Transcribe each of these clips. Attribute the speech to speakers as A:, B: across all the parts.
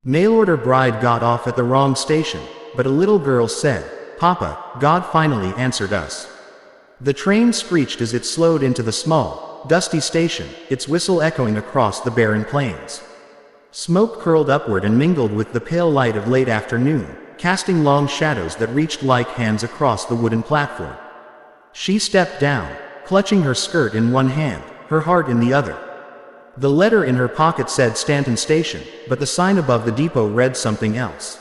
A: Mail-order bride got off at the wrong station, but a little girl said, "Papa, God finally answered us." The train screeched as it slowed into the small, dusty station, its whistle echoing across the barren plains. Smoke curled upward and mingled with the pale light of late afternoon, casting long shadows that reached like hands across the wooden platform. She stepped down, clutching her skirt in one hand, her heart in the other. The letter in her pocket said Stanton Station, but the sign above the depot read something else.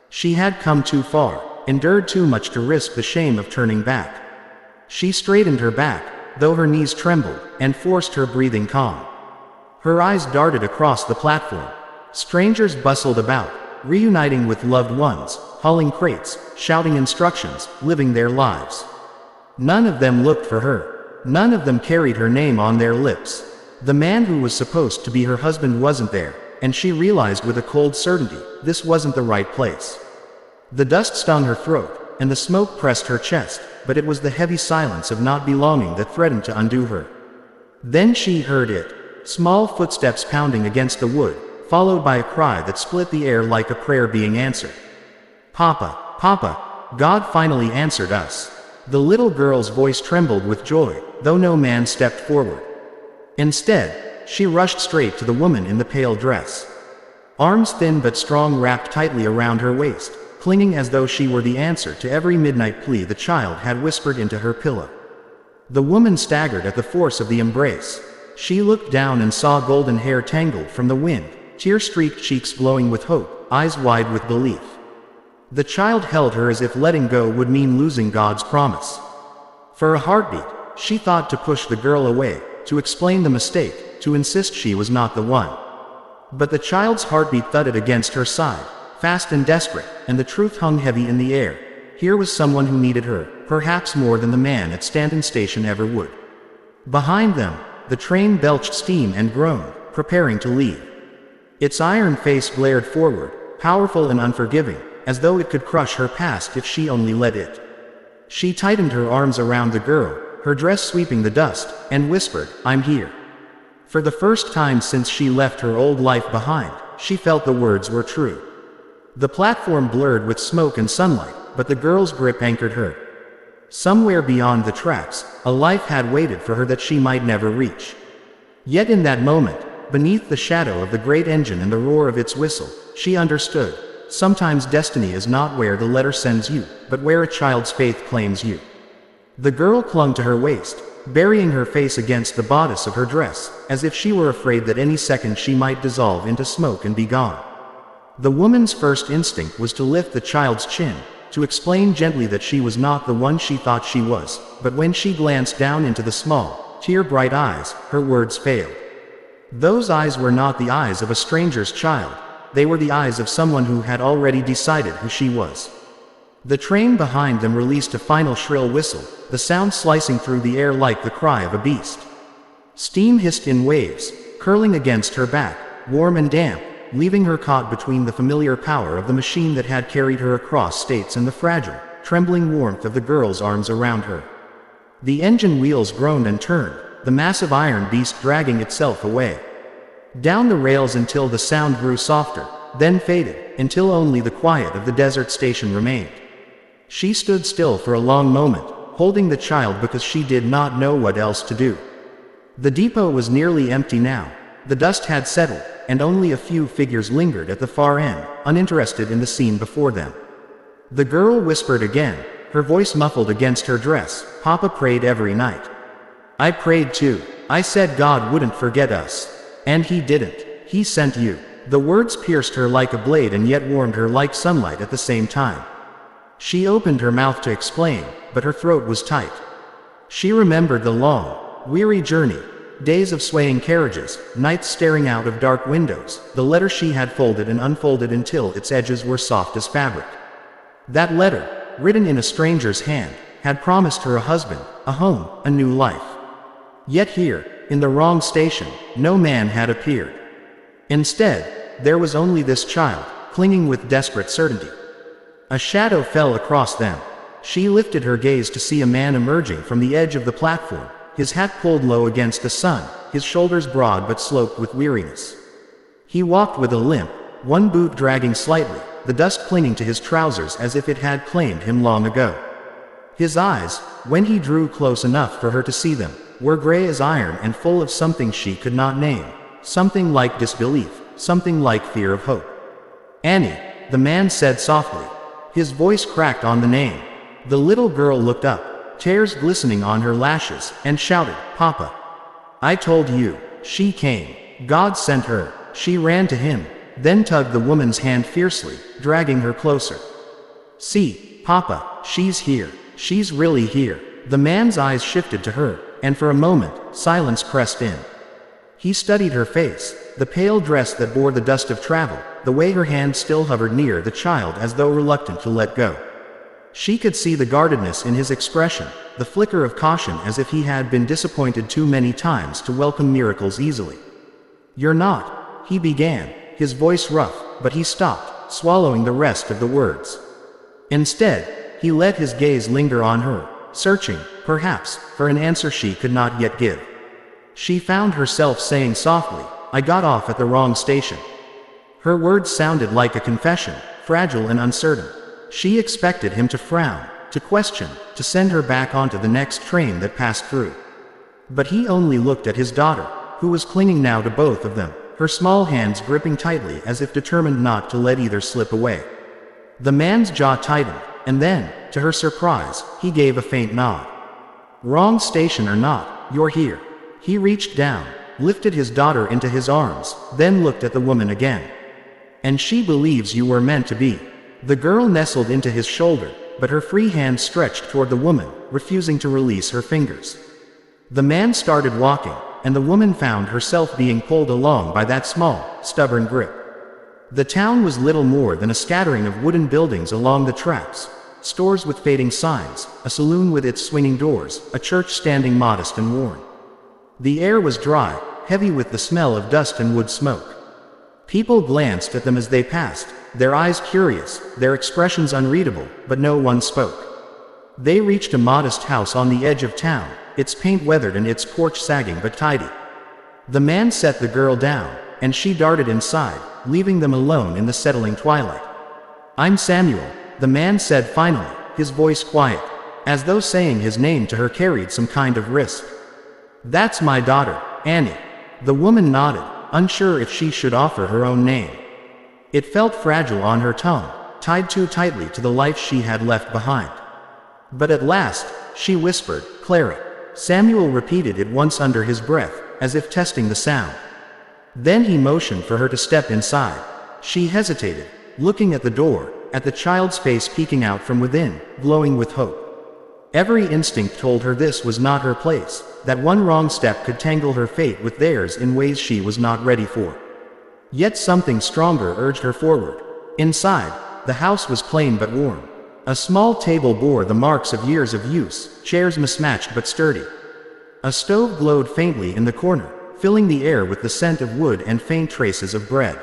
A: She had come too far, endured too much to risk the shame of turning back. She straightened her back, though her knees trembled, and forced her breathing calm. Her eyes darted across the platform. Strangers bustled about, reuniting with loved ones, hauling crates, shouting instructions, living their lives. None of them looked for her. None of them carried her name on their lips. The man who was supposed to be her husband wasn't there, and she realized with a cold certainty, this wasn't the right place. The dust stung her throat, and the smoke pressed her chest, but it was the heavy silence of not belonging that threatened to undo her. Then she heard it. Small footsteps pounding against the wood, followed by a cry that split the air like a prayer being answered. "Papa, Papa, God finally answered us." The little girl's voice trembled with joy, though no man stepped forward. Instead, she rushed straight to the woman in the pale dress. Arms thin but strong wrapped tightly around her waist, clinging as though she were the answer to every midnight plea the child had whispered into her pillow. The woman staggered at the force of the embrace. She looked down and saw golden hair tangled from the wind, tear-streaked cheeks glowing with hope, eyes wide with belief. The child held her as if letting go would mean losing God's promise. For a heartbeat, she thought to push the girl away, to explain the mistake, to insist she was not the one. But the child's heartbeat thudded against her side, fast and desperate, and the truth hung heavy in the air. Here was someone who needed her, perhaps more than the man at Stanton Station ever would. Behind them, the train belched steam and groaned, preparing to leave. Its iron face glared forward, powerful and unforgiving, as though it could crush her past if she only let it. She tightened her arms around the girl, her dress sweeping the dust, and whispered, "I'm here." For the first time since she left her old life behind, she felt the words were true. The platform blurred with smoke and sunlight, but the girl's grip anchored her. Somewhere beyond the tracks, a life had waited for her that she might never reach. Yet in that moment, beneath the shadow of the great engine and the roar of its whistle, she understood. Sometimes destiny is not where the letter sends you, but where a child's faith claims you. The girl clung to her waist, burying her face against the bodice of her dress, as if she were afraid that any second she might dissolve into smoke and be gone. The woman's first instinct was to lift the child's chin, to explain gently that she was not the one she thought she was, but when she glanced down into the small, tear-bright eyes, her words failed. Those eyes were not the eyes of a stranger's child, they were the eyes of someone who had already decided who she was. The train behind them released a final shrill whistle, the sound slicing through the air like the cry of a beast. Steam hissed in waves, curling against her back, warm and damp, leaving her caught between the familiar power of the machine that had carried her across states and the fragile, trembling warmth of the girl's arms around her. The engine wheels groaned and turned, the massive iron beast dragging itself away. Down the rails until the sound grew softer, then faded, until only the quiet of the desert station remained. She stood still for a long moment, holding the child because she did not know what else to do. The depot was nearly empty now. The dust had settled, and only a few figures lingered at the far end, uninterested in the scene before them. The girl whispered again, her voice muffled against her dress, "Papa prayed every night. I prayed too. I said God wouldn't forget us. And he didn't. He sent you." The words pierced her like a blade and yet warmed her like sunlight at the same time. She opened her mouth to explain, but her throat was tight. She remembered the long, weary journey, days of swaying carriages, nights staring out of dark windows, the letter she had folded and unfolded until its edges were soft as fabric. That letter, written in a stranger's hand, had promised her a husband, a home, a new life. Yet here, in the wrong station, no man had appeared. Instead, there was only this child, clinging with desperate certainty. A shadow fell across them. She lifted her gaze to see a man emerging from the edge of the platform, his hat pulled low against the sun, his shoulders broad but sloped with weariness. He walked with a limp, one boot dragging slightly, the dust clinging to his trousers as if it had claimed him long ago. His eyes, when he drew close enough for her to see them, were gray as iron and full of something she could not name. Something like disbelief, something like fear of hope. "Annie," the man said softly. His voice cracked on the name. The little girl looked up, tears glistening on her lashes, and shouted, "Papa! I told you, she came. God sent her." She ran to him, then tugged the woman's hand fiercely, dragging her closer. "See, Papa, she's here. She's really here." The man's eyes shifted to her, and for a moment, silence pressed in. He studied her face, the pale dress that bore the dust of travel, the way her hand still hovered near the child as though reluctant to let go. She could see the guardedness in his expression, the flicker of caution as if he had been disappointed too many times to welcome miracles easily. "You're not," he began, his voice rough, but he stopped, swallowing the rest of the words. Instead, he let his gaze linger on her, searching, perhaps, for an answer she could not yet give. She found herself saying softly, "I got off at the wrong station." Her words sounded like a confession, fragile and uncertain. She expected him to frown, to question, to send her back onto the next train that passed through. But he only looked at his daughter, who was clinging now to both of them, her small hands gripping tightly as if determined not to let either slip away. The man's jaw tightened, and then, to her surprise, he gave a faint nod. "Wrong station or not, you're here." He reached down, lifted his daughter into his arms, then looked at the woman again. "And she believes you were meant to be." The girl nestled into his shoulder, but her free hand stretched toward the woman, refusing to release her fingers. The man started walking, and the woman found herself being pulled along by that small, stubborn grip. The town was little more than a scattering of wooden buildings along the tracks, stores with fading signs, a saloon with its swinging doors, a church standing modest and worn. The air was dry, heavy with the smell of dust and wood smoke. People glanced at them as they passed, their eyes curious, their expressions unreadable, but no one spoke. They reached a modest house on the edge of town, its paint weathered and its porch sagging but tidy. The man set the girl down, and she darted inside, leaving them alone in the settling twilight. "I'm Samuel," the man said finally, his voice quiet, as though saying his name to her carried some kind of risk. "That's my daughter, Annie." The woman nodded, unsure if she should offer her own name. It felt fragile on her tongue, tied too tightly to the life she had left behind. But at last, she whispered, "Clara." Samuel repeated it once under his breath, as if testing the sound. Then he motioned for her to step inside. She hesitated, looking at the door, at the child's face peeking out from within, glowing with hope. Every instinct told her this was not her place, that one wrong step could tangle her fate with theirs in ways she was not ready for. Yet something stronger urged her forward. Inside, the house was plain but warm. A small table bore the marks of years of use, chairs mismatched but sturdy. A stove glowed faintly in the corner, filling the air with the scent of wood and faint traces of bread.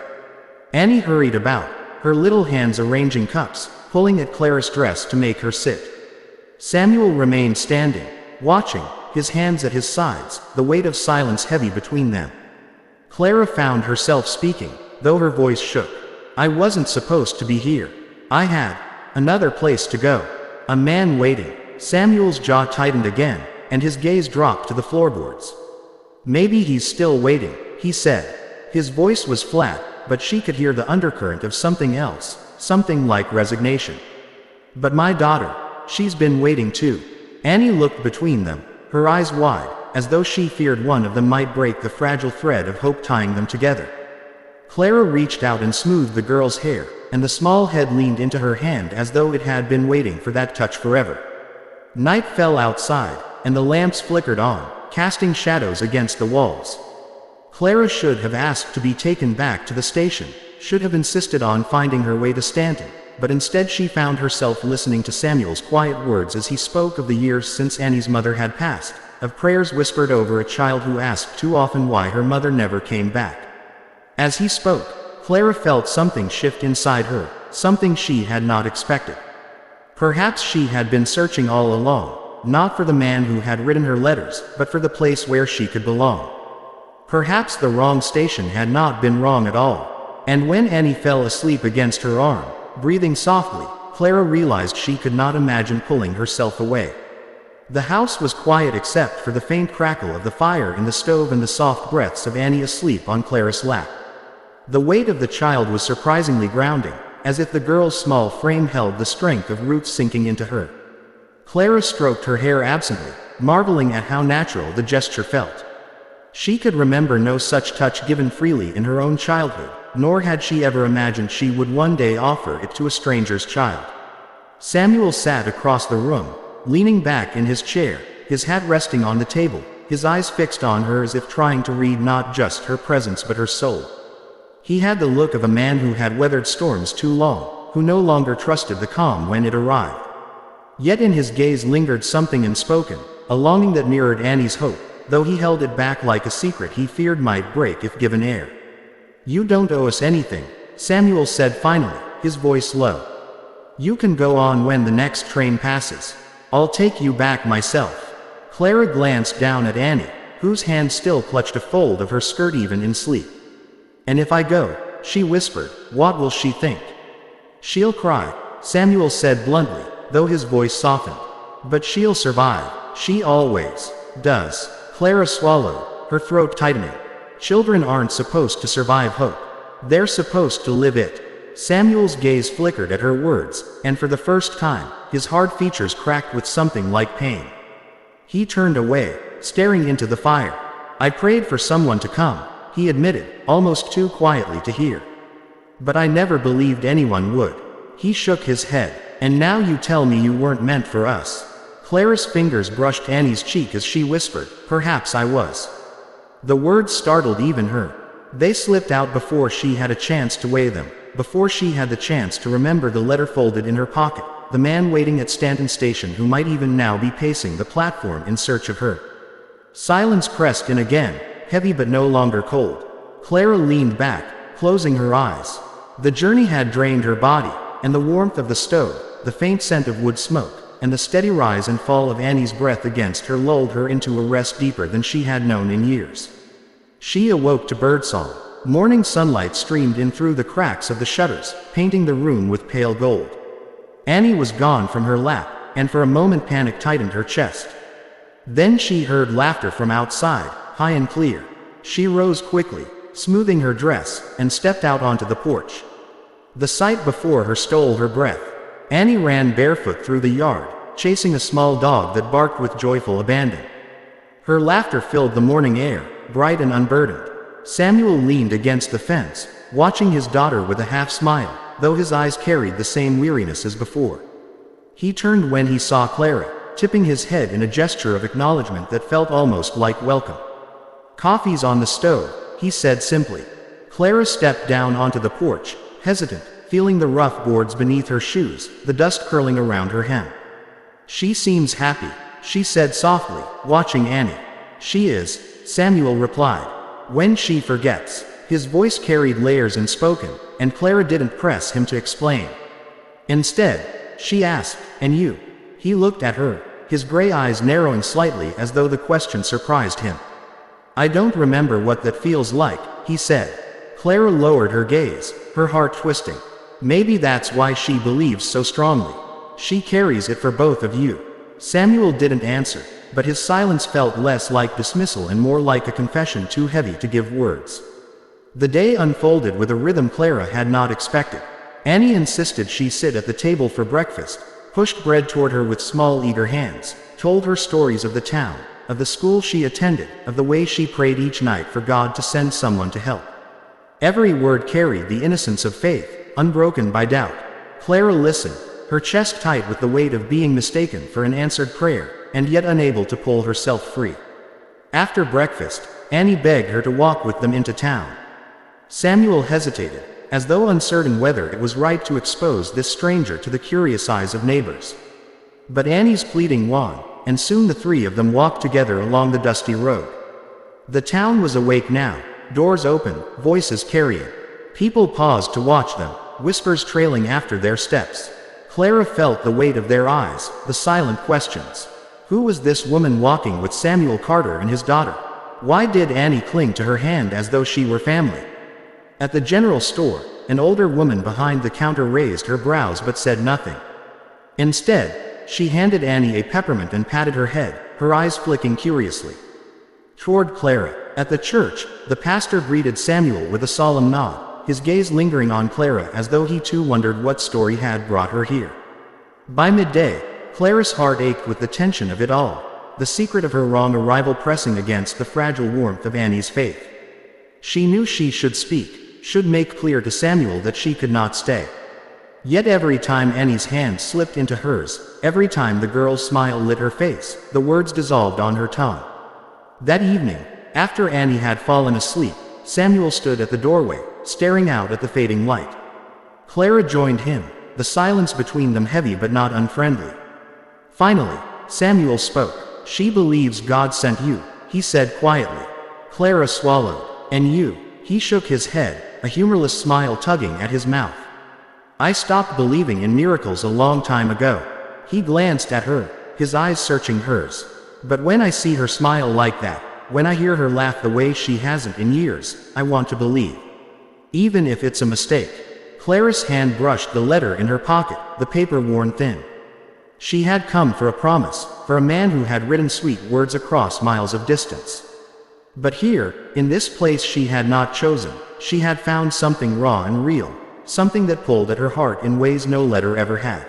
A: Annie hurried about, her little hands arranging cups, pulling at Clara's dress to make her sit. Samuel remained standing, watching, his hands at his sides, the weight of silence heavy between them. Clara found herself speaking, though her voice shook. "I wasn't supposed to be here. I had another place to go." A man waiting. Samuel's jaw tightened again, and his gaze dropped to the floorboards. "Maybe he's still waiting," he said. His voice was flat, but she could hear the undercurrent of something else, something like resignation. "But my daughter, she's been waiting too." Annie looked between them, her eyes wide, as though she feared one of them might break the fragile thread of hope tying them together. Clara reached out and smoothed the girl's hair, and the small head leaned into her hand as though it had been waiting for that touch forever. Night fell outside, and the lamps flickered on, casting shadows against the walls. Clara should have asked to be taken back to the station, should have insisted on finding her way to Stanton, but instead she found herself listening to Samuel's quiet words as he spoke of the years since Annie's mother had passed, of prayers whispered over a child who asked too often why her mother never came back. As he spoke, Clara felt something shift inside her, something she had not expected. Perhaps she had been searching all along, not for the man who had written her letters, but for the place where she could belong. Perhaps the wrong station had not been wrong at all. And when Annie fell asleep against her arm, breathing softly, Clara realized she could not imagine pulling herself away. The house was quiet except for the faint crackle of the fire in the stove and the soft breaths of Annie asleep on Clara's lap. The weight of the child was surprisingly grounding, as if the girl's small frame held the strength of roots sinking into her. Clara stroked her hair absently, marveling at how natural the gesture felt. She could remember no such touch given freely in her own childhood, nor had she ever imagined she would one day offer it to a stranger's child. Samuel sat across the room, leaning back in his chair, his hat resting on the table, his eyes fixed on her as if trying to read not just her presence but her soul. He had the look of a man who had weathered storms too long, who no longer trusted the calm when it arrived. Yet in his gaze lingered something unspoken, a longing that mirrored Annie's hope, though he held it back like a secret he feared might break if given air. "You don't owe us anything," Samuel said finally, his voice low. "You can go on when the next train passes. I'll take you back myself." Clara glanced down at Annie, whose hand still clutched a fold of her skirt even in sleep. "And if I go," she whispered, "what will she think?" "She'll cry," Samuel said bluntly, though his voice softened. "But she'll survive. She always does." Clara swallowed, her throat tightening. Children aren't supposed to survive hope. They're supposed to live it. Samuel's gaze flickered at her words, and for the first time, his hard features cracked with something like pain. He turned away, staring into the fire. "I prayed for someone to come," he admitted, almost too quietly to hear. "But I never believed anyone would." He shook his head. "And now you tell me you weren't meant for us." Clara's fingers brushed Annie's cheek as she whispered, "Perhaps I was." The words startled even her. They slipped out before she had a chance to weigh them, before she had the chance to remember the letter folded in her pocket, the man waiting at Stanton Station who might even now be pacing the platform in search of her. Silence pressed in again, heavy but no longer cold. Clara leaned back, closing her eyes. The journey had drained her body, and the warmth of the stove, the faint scent of wood smoke, and the steady rise and fall of Annie's breath against her lulled her into a rest deeper than she had known in years. She awoke to birdsong. Morning sunlight streamed in through the cracks of the shutters, painting the room with pale gold. Annie was gone from her lap, and for a moment panic tightened her chest. Then she heard laughter from outside, high and clear. She rose quickly, smoothing her dress, and stepped out onto the porch. The sight before her stole her breath. Annie ran barefoot through the yard, chasing a small dog that barked with joyful abandon. Her laughter filled the morning air, bright and unburdened. Samuel leaned against the fence, watching his daughter with a half smile, though his eyes carried the same weariness as before. He turned when he saw Clara, tipping his head in a gesture of acknowledgement that felt almost like welcome. "Coffee's on the stove," he said simply. Clara stepped down onto the porch, hesitant, feeling the rough boards beneath her shoes, the dust curling around her hem. "She seems happy," she said softly, watching Annie. "She is," Samuel replied. "When she forgets." His voice carried layers unspoken, and Clara didn't press him to explain. Instead, she asked, "And you?" He looked at her, his gray eyes narrowing slightly as though the question surprised him. "I don't remember what that feels like," he said. Clara lowered her gaze, her heart twisting. "Maybe that's why she believes so strongly. She carries it for both of you." Samuel didn't answer, but his silence felt less like dismissal and more like a confession too heavy to give words. The day unfolded with a rhythm Clara had not expected. Annie insisted she sit at the table for breakfast, pushed bread toward her with small eager hands, told her stories of the town, of the school she attended, of the way she prayed each night for God to send someone to help. Every word carried the innocence of faith, unbroken by doubt. Clara listened, her chest tight with the weight of being mistaken for an answered prayer, and yet unable to pull herself free. After breakfast, Annie begged her to walk with them into town. Samuel hesitated, as though uncertain whether it was right to expose this stranger to the curious eyes of neighbors. But Annie's pleading won, and soon the three of them walked together along the dusty road. The town was awake now, doors open, voices carrying. People paused to watch them, whispers trailing after their steps. Clara felt the weight of their eyes, the silent questions. Who was this woman walking with Samuel Carter and his daughter? Why did Annie cling to her hand as though she were family? At the general store, an older woman behind the counter raised her brows but said nothing. Instead, she handed Annie a peppermint and patted her head, her eyes flicking curiously toward Clara. At the church, the pastor greeted Samuel with a solemn nod, his gaze lingering on Clara as though he too wondered what story had brought her here. By midday, Clara's heart ached with the tension of it all, the secret of her wrong arrival pressing against the fragile warmth of Annie's faith. She knew she should speak, should make clear to Samuel that she could not stay. Yet every time Annie's hand slipped into hers, every time the girl's smile lit her face, the words dissolved on her tongue. That evening, after Annie had fallen asleep, Samuel stood at the doorway, staring out at the fading light. Clara joined him, the silence between them heavy but not unfriendly. Finally, Samuel spoke. "She believes God sent you," he said quietly. Clara swallowed. "And you?" He shook his head, a humorless smile tugging at his mouth. "I stopped believing in miracles a long time ago." He glanced at her, his eyes searching hers. "But when I see her smile like that, when I hear her laugh the way she hasn't in years, I want to believe. Even if it's a mistake." Clara's hand brushed the letter in her pocket, the paper worn thin. She had come for a promise, for a man who had written sweet words across miles of distance. But here, in this place she had not chosen, she had found something raw and real, something that pulled at her heart in ways no letter ever had.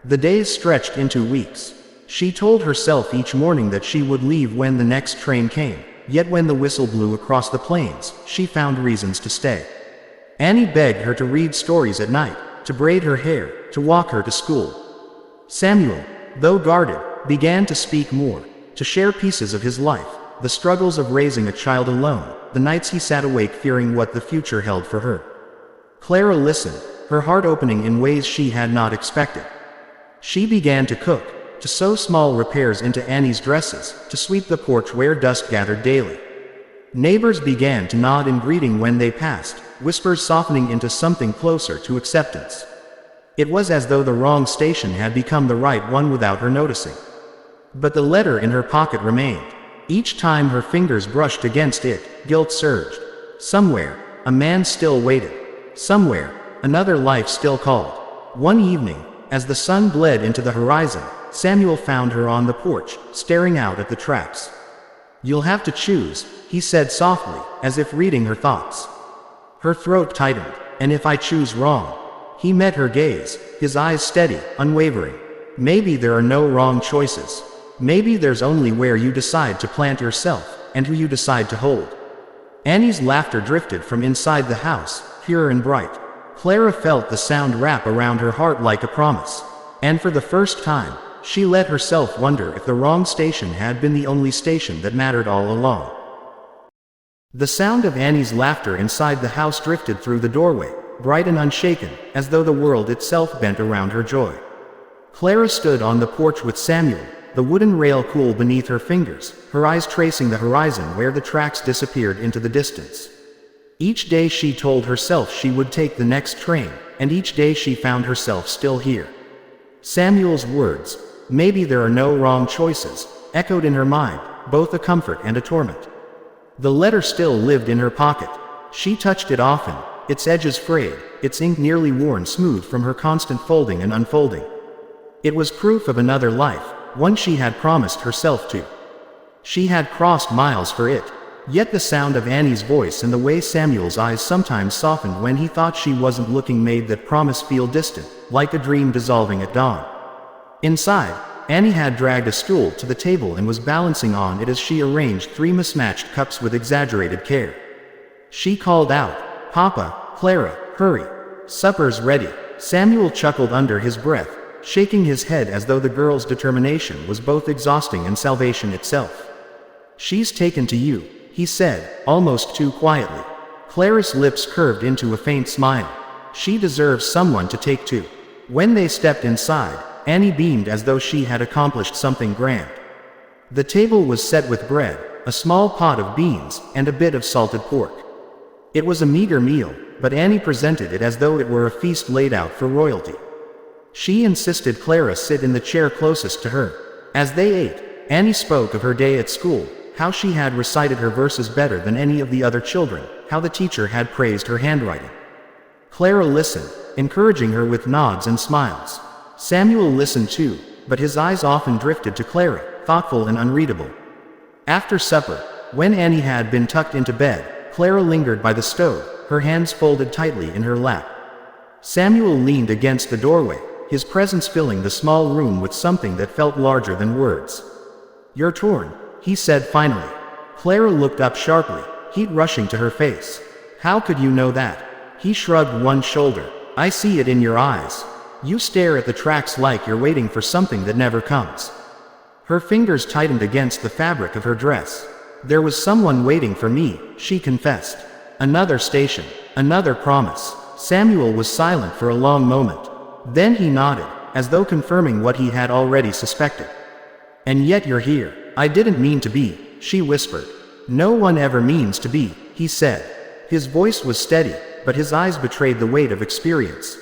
A: The days stretched into weeks. She told herself each morning that she would leave when the next train came, yet when the whistle blew across the plains, she found reasons to stay. Annie begged her to read stories at night, to braid her hair, to walk her to school. Samuel, though guarded, began to speak more, to share pieces of his life, the struggles of raising a child alone, the nights he sat awake fearing what the future held for her. Clara listened, her heart opening in ways she had not expected. She began to cook, to sew small repairs into Annie's dresses, to sweep the porch where dust gathered daily. Neighbors began to nod in greeting when they passed, whispers softening into something closer to acceptance. It was as though the wrong station had become the right one without her noticing. But the letter in her pocket remained. Each time her fingers brushed against it, guilt surged. Somewhere, a man still waited. Somewhere, another life still called. One evening, as the sun bled into the horizon, Samuel found her on the porch, staring out at the tracks. "You'll have to choose," he said softly, as if reading her thoughts. Her throat tightened. "And if I choose wrong?" He met her gaze, his eyes steady, unwavering. "Maybe there are no wrong choices. Maybe there's only where you decide to plant yourself, and who you decide to hold." Annie's laughter drifted from inside the house, pure and bright. Clara felt the sound wrap around her heart like a promise. And for the first time, she let herself wonder if the wrong station had been the only station that mattered all along. The sound of Annie's laughter inside the house drifted through the doorway, bright and unshaken, as though the world itself bent around her joy. Clara stood on the porch with Samuel, the wooden rail cool beneath her fingers, her eyes tracing the horizon where the tracks disappeared into the distance. Each day she told herself she would take the next train, and each day she found herself still here. Samuel's words, "Maybe there are no wrong choices," echoed in her mind, both a comfort and a torment. The letter still lived in her pocket. She touched it often, its edges frayed, its ink nearly worn smooth from her constant folding and unfolding. It was proof of another life, one she had promised herself to. She had crossed miles for it. Yet the sound of Annie's voice and the way Samuel's eyes sometimes softened when he thought she wasn't looking made that promise feel distant, like a dream dissolving at dawn. Inside, Annie had dragged a stool to the table and was balancing on it as she arranged 3 mismatched cups with exaggerated care. She called out, "Papa, Clara, hurry. Supper's ready." Samuel chuckled under his breath, shaking his head as though the girl's determination was both exhausting and salvation itself. "She's taken to you," he said, almost too quietly. Clara's lips curved into a faint smile. She deserves someone to take to. When they stepped inside, Annie beamed as though she had accomplished something grand. The table was set with bread, a small pot of beans, and a bit of salted pork. It was a meager meal, but Annie presented it as though it were a feast laid out for royalty. She insisted Clara sit in the chair closest to her. As they ate, Annie spoke of her day at school, how she had recited her verses better than any of the other children, how the teacher had praised her handwriting. Clara listened, encouraging her with nods and smiles. Samuel listened too, but his eyes often drifted to Clara, thoughtful and unreadable. After supper, when Annie had been tucked into bed, Clara lingered by the stove, her hands folded tightly in her lap. Samuel leaned against the doorway, his presence filling the small room with something that felt larger than words. "You're torn," he said finally. Clara looked up sharply, heat rushing to her face. "How could you know that?" He shrugged one shoulder. "I see it in your eyes. You stare at the tracks like you're waiting for something that never comes." Her fingers tightened against the fabric of her dress. "There was someone waiting for me," she confessed. "Another station, another promise." Samuel was silent for a long moment. Then he nodded, as though confirming what he had already suspected. "And yet you're here." "I didn't mean to be," she whispered. "No one ever means to be," he said. His voice was steady, but his eyes betrayed the weight of experience.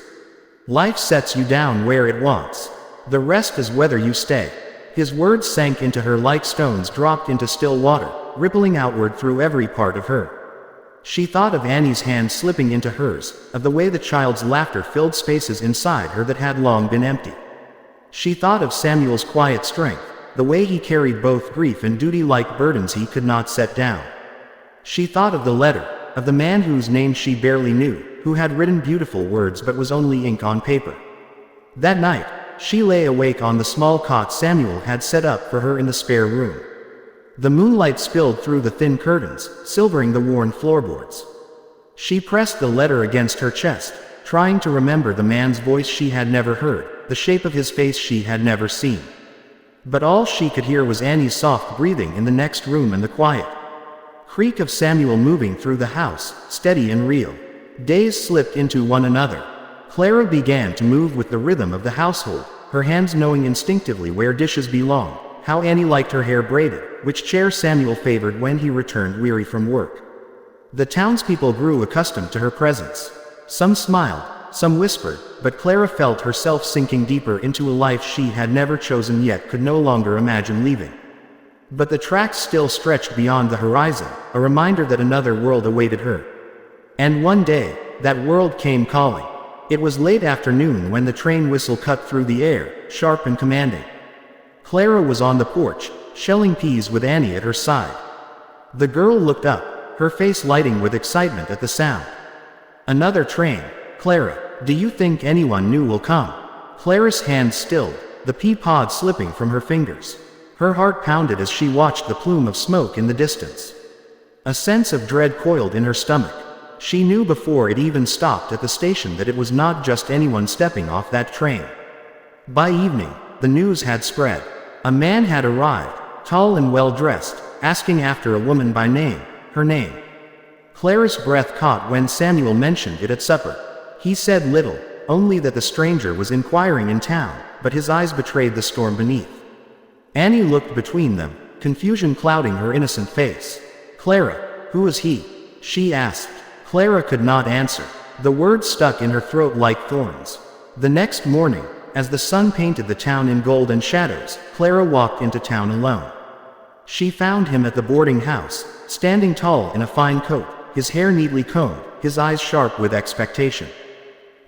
A: "Life sets you down where it wants. The rest is whether you stay." His words sank into her like stones dropped into still water, rippling outward through every part of her. She thought of Annie's hand slipping into hers, of the way the child's laughter filled spaces inside her that had long been empty. She thought of Samuel's quiet strength, the way he carried both grief and duty like burdens he could not set down. She thought of the letter, of the man whose name she barely knew, who had written beautiful words but was only ink on paper. That night, she lay awake on the small cot Samuel had set up for her in the spare room. The moonlight spilled through the thin curtains, silvering the worn floorboards. She pressed the letter against her chest, trying to remember the man's voice she had never heard, the shape of his face she had never seen. But all she could hear was Annie's soft breathing in the next room and the quiet creak of Samuel moving through the house, steady and real. Days slipped into one another. Clara began to move with the rhythm of the household, her hands knowing instinctively where dishes belonged, how Annie liked her hair braided, which chair Samuel favored when he returned weary from work. The townspeople grew accustomed to her presence. Some smiled, some whispered, but Clara felt herself sinking deeper into a life she had never chosen yet could no longer imagine leaving. But the tracks still stretched beyond the horizon, a reminder that another world awaited her. And one day, that world came calling. It was late afternoon when the train whistle cut through the air, sharp and commanding. Clara was on the porch, shelling peas with Annie at her side. The girl looked up, her face lighting with excitement at the sound. "Another train, Clara. Do you think anyone new will come?" Clara's hands stilled, the pea pod slipping from her fingers. Her heart pounded as she watched the plume of smoke in the distance. A sense of dread coiled in her stomach. She knew before it even stopped at the station that it was not just anyone stepping off that train. By evening, the news had spread. A man had arrived, tall and well-dressed, asking after a woman by name, her name. Clara's breath caught when Samuel mentioned it at supper. He said little, only that the stranger was inquiring in town, but his eyes betrayed the storm beneath. Annie looked between them, confusion clouding her innocent face. "Clara, who is he?" she asked. Clara could not answer. The words stuck in her throat like thorns. The next morning, as the sun painted the town in gold and shadows, Clara walked into town alone. She found him at the boarding house, standing tall in a fine coat, his hair neatly combed, his eyes sharp with expectation.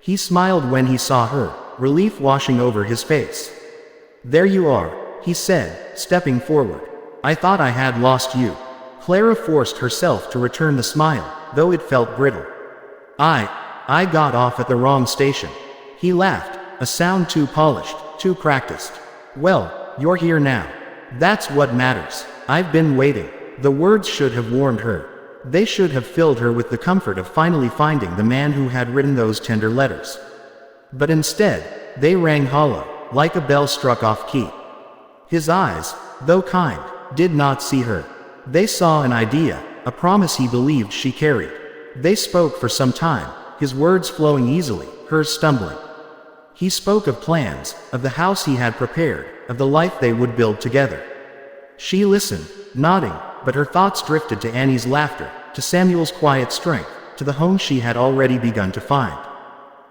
A: He smiled when he saw her, relief washing over his face. "There you are," he said, stepping forward. "I thought I had lost you." Clara forced herself to return the smile, though it felt brittle. I got off at the wrong station." He laughed, a sound too polished, too practiced. "Well, you're here now. That's what matters. I've been waiting." The words should have warmed her. They should have filled her with the comfort of finally finding the man who had written those tender letters. But instead, they rang hollow, like a bell struck off key. His eyes, though kind, did not see her. They saw an idea, a promise he believed she carried. They spoke for some time, his words flowing easily, hers stumbling. He spoke of plans, of the house he had prepared, of the life they would build together. She listened, nodding, but her thoughts drifted to Annie's laughter, to Samuel's quiet strength, to the home she had already begun to find.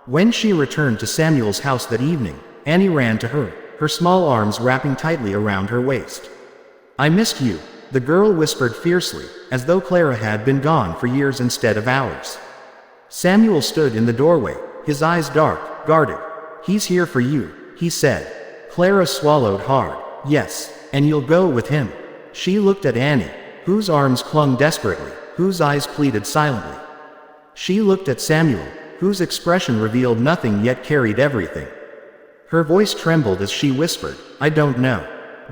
A: When she returned to Samuel's house that evening, Annie ran to her, her small arms wrapping tightly around her waist. "I missed you," the girl whispered fiercely, as though Clara had been gone for years instead of hours. Samuel stood in the doorway, his eyes dark, guarded. "He's here for you," he said. Clara swallowed hard. "Yes, and you'll go with him." She looked at Annie, whose arms clung desperately, whose eyes pleaded silently. She looked at Samuel, whose expression revealed nothing yet carried everything. Her voice trembled as she whispered, "I don't know."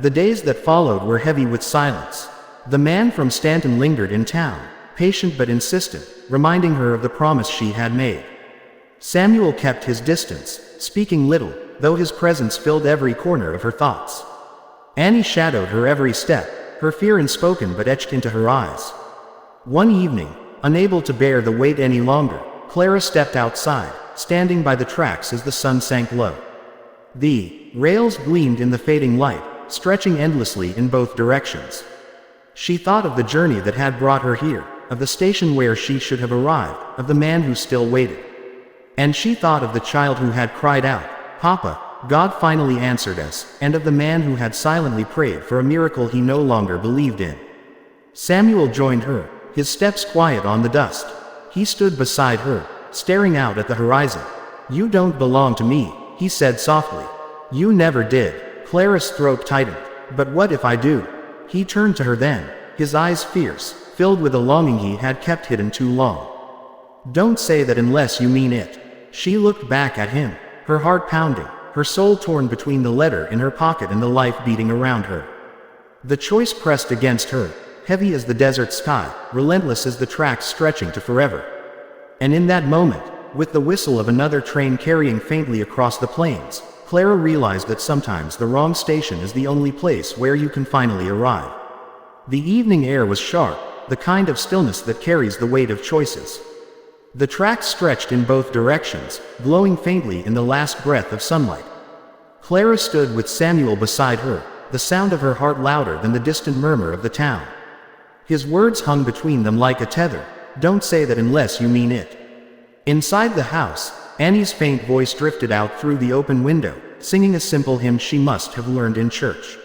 A: The days that followed were heavy with silence. The man from Stanton lingered in town, patient but insistent, reminding her of the promise she had made. Samuel kept his distance, speaking little, though his presence filled every corner of her thoughts. Annie shadowed her every step, her fear unspoken but etched into her eyes. One evening, unable to bear the weight any longer, Clara stepped outside, standing by the tracks as the sun sank low. The rails gleamed in the fading light, stretching endlessly in both directions. She thought of the journey that had brought her here, of the station where she should have arrived, of the man who still waited. And she thought of the child who had cried out, "Papa, God finally answered us," and of the man who had silently prayed for a miracle he no longer believed in. Samuel joined her, his steps quiet on the dust. He stood beside her, staring out at the horizon. "You don't belong to me," he said softly. "You never did." Clara's throat tightened. "But what if I do?" He turned to her then, his eyes fierce, filled with a longing he had kept hidden too long. "Don't say that unless you mean it." She looked back at him, her heart pounding, her soul torn between the letter in her pocket and the life beating around her. The choice pressed against her, heavy as the desert sky, relentless as the tracks stretching to forever. And in that moment, with the whistle of another train carrying faintly across the plains, Clara realized that sometimes the wrong station is the only place where you can finally arrive. The evening air was sharp, the kind of stillness that carries the weight of choices. The tracks stretched in both directions, glowing faintly in the last breath of sunlight. Clara stood with Samuel beside her, the sound of her heart louder than the distant murmur of the town. His words hung between them like a tether. "Don't say that unless you mean it." Inside the house, Annie's faint voice drifted out through the open window, singing a simple hymn she must have learned in church.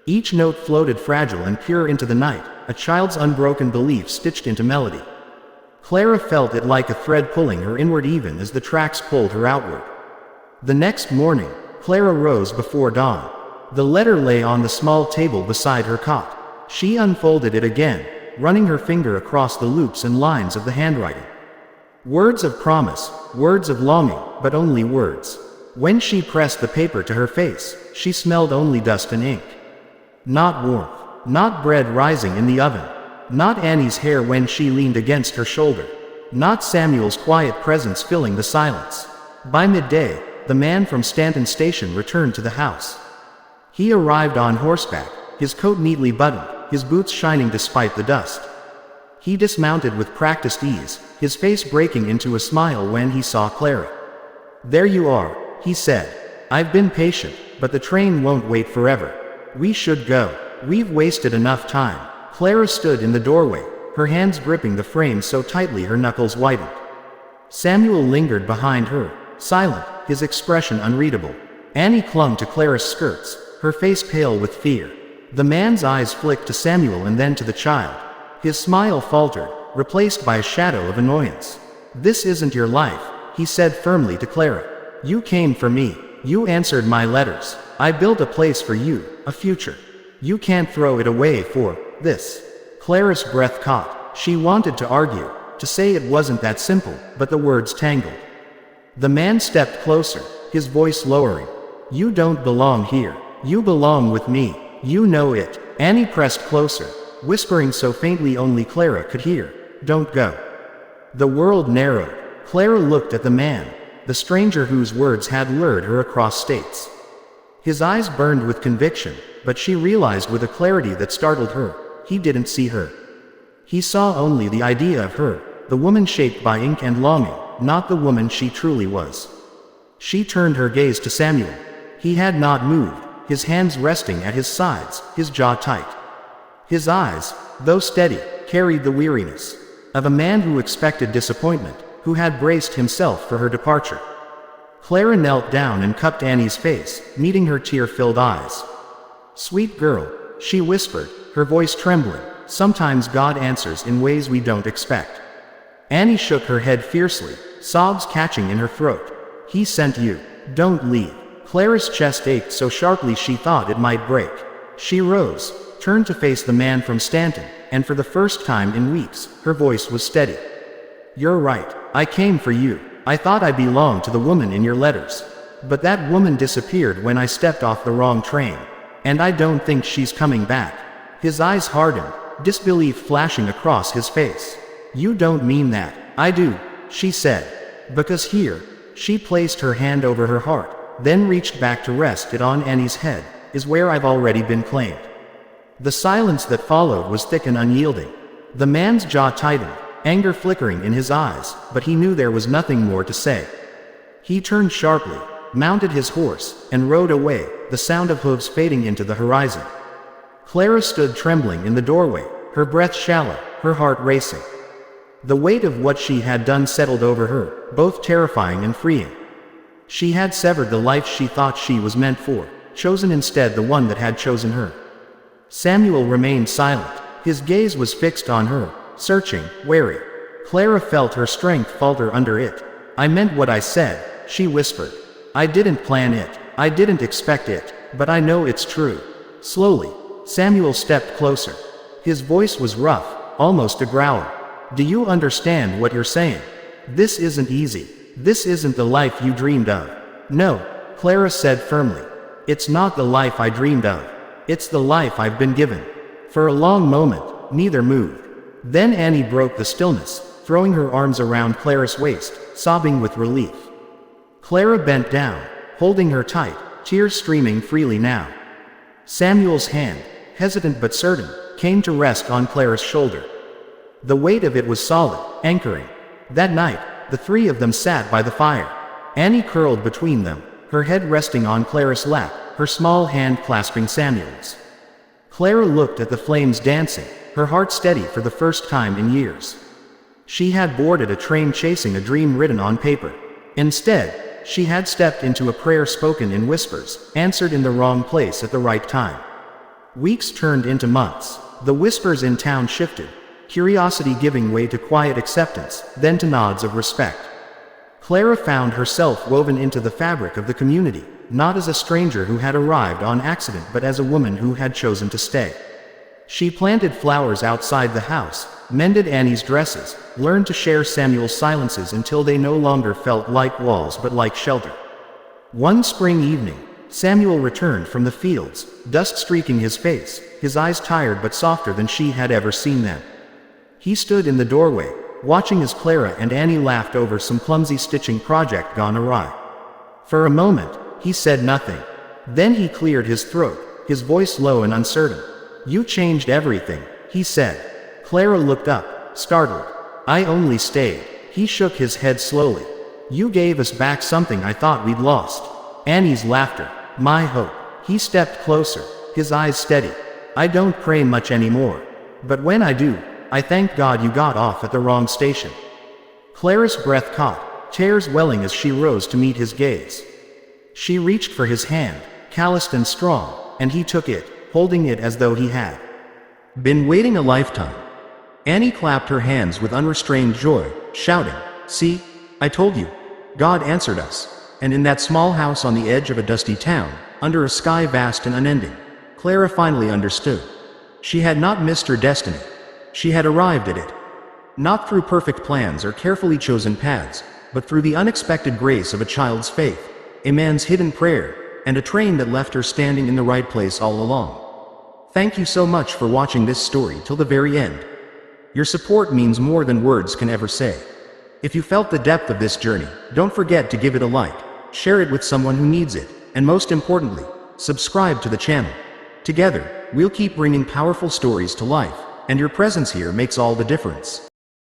A: Each note floated fragile and pure into the night, a child's unbroken belief stitched into melody. Clara felt it like a thread pulling her inward even as the tracks pulled her outward. The next morning, Clara rose before dawn. The letter lay on the small table beside her cot. She unfolded it again, running her finger across the loops and lines of the handwriting. Words of promise, words of longing, but only words. When she pressed the paper to her face, she smelled only dust and ink. Not warmth, not bread rising in the oven, not Annie's hair when she leaned against her shoulder, not Samuel's quiet presence filling the silence. By midday, the man from Stanton Station returned to the house. He arrived on horseback, his coat neatly buttoned, his boots shining despite the dust. He dismounted with practiced ease, his face breaking into a smile when he saw Clara. "There you are," he said. "I've been patient, but the train won't wait forever. We should go. We've wasted enough time." Clara stood in the doorway, her hands gripping the frame so tightly her knuckles whitened. Samuel lingered behind her, silent, his expression unreadable. Annie clung to Clara's skirts, her face pale with fear. The man's eyes flicked to Samuel and then to the child. His smile faltered, replaced by a shadow of annoyance. "This isn't your life," he said firmly to Clara. "You came for me. You answered my letters. I built a place for you, a future. You can't throw it away for this." Clara's breath caught. She wanted to argue, to say it wasn't that simple, but the words tangled. The man stepped closer, his voice lowering. "You don't belong here. You belong with me. You know it." Annie pressed closer, whispering so faintly only Clara could hear, "Don't go." The world narrowed. Clara looked at the man, the stranger whose words had lured her across states. His eyes burned with conviction, but she realized with a clarity that startled her, he didn't see her. He saw only the idea of her, the woman shaped by ink and longing, not the woman she truly was. She turned her gaze to Samuel. He had not moved, his hands resting at his sides, his jaw tight. His eyes, though steady, carried the weariness of a man who expected disappointment, who had braced himself for her departure. Clara knelt down and cupped Annie's face, meeting her tear-filled eyes. "Sweet girl," she whispered, her voice trembling. Sometimes God answers in ways we don't expect. Annie shook her head fiercely, sobs catching in her throat. He sent you. Don't leave. Clara's chest ached so sharply she thought it might break. She rose, turned to face the man from Stanton, and for the first time in weeks, her voice was steady. You're right. I came for you. I thought I belonged to the woman in your letters. But that woman disappeared when I stepped off the wrong train. And I don't think she's coming back. His eyes hardened, disbelief flashing across his face. You don't mean that. I do, she said. Because here, she placed her hand over her heart, then reached back to rest it on Annie's head, is where I've already been claimed. The silence that followed was thick and unyielding. The man's jaw tightened, anger flickering in his eyes, but he knew there was nothing more to say. He turned sharply, mounted his horse, and rode away, the sound of hooves fading into the horizon. Clara stood trembling in the doorway, her breath shallow, her heart racing. The weight of what she had done settled over her, both terrifying and freeing. She had severed the life she thought she was meant for, chosen instead the one that had chosen her. Samuel remained silent. His gaze was fixed on her, searching, wary. Clara felt her strength falter under it. I meant what I said, she whispered. I didn't plan it. I didn't expect it, but I know it's true. Slowly, Samuel stepped closer. His voice was rough, almost a growl. Do you understand what you're saying? This isn't easy. This isn't the life you dreamed of. No, Clara said firmly. It's not the life I dreamed of. It's the life I've been given. For a long moment, neither moved. Then Annie broke the stillness, throwing her arms around Clara's waist, sobbing with relief. Clara bent down, holding her tight, tears streaming freely now. Samuel's hand, hesitant but certain, came to rest on Clara's shoulder. The weight of it was solid, anchoring. That night, the three of them sat by the fire. Annie curled between them, her head resting on Clara's lap, her small hand clasping Samuel's. Clara looked at the flames dancing, her heart steady for the first time in years. She had boarded a train chasing a dream written on paper. Instead, she had stepped into a prayer spoken in whispers, answered in the wrong place at the right time. Weeks turned into months. The whispers in town shifted, curiosity giving way to quiet acceptance, then to nods of respect. Clara found herself woven into the fabric of the community, not as a stranger who had arrived on accident but as a woman who had chosen to stay. She planted flowers outside the house, mended Annie's dresses, learned to share Samuel's silences until they no longer felt like walls but like shelter. One spring evening, Samuel returned from the fields, dust streaking his face, his eyes tired but softer than she had ever seen them. He stood in the doorway, watching as Clara and Annie laughed over some clumsy stitching project gone awry. For a moment, he said nothing. Then he cleared his throat, his voice low and uncertain. You changed everything, he said. Clara looked up, startled. I only stayed. He shook his head slowly. You gave us back something I thought we'd lost. Annie's laughter. My hope. He stepped closer, his eyes steady. I don't pray much anymore. But when I do, I thank God you got off at the wrong station. Clara's breath caught, tears welling as she rose to meet his gaze. She reached for his hand, calloused and strong, and he took it, holding it as though he had been waiting a lifetime. Annie clapped her hands with unrestrained joy, shouting, See, I told you. God answered us. And in that small house on the edge of a dusty town, under a sky vast and unending, Clara finally understood. She had not missed her destiny. She had arrived at it. Not through perfect plans or carefully chosen paths, but through the unexpected grace of a child's faith, a man's hidden prayer, and a train that left her standing in the right place all along. Thank you so much for watching this story till the very end. Your support means more than words can ever say. If you felt the depth of this journey, don't forget to give it a like, share it with someone who needs it, and most importantly, subscribe to the channel. Together, we'll keep bringing powerful stories to life, and your presence here makes all the difference.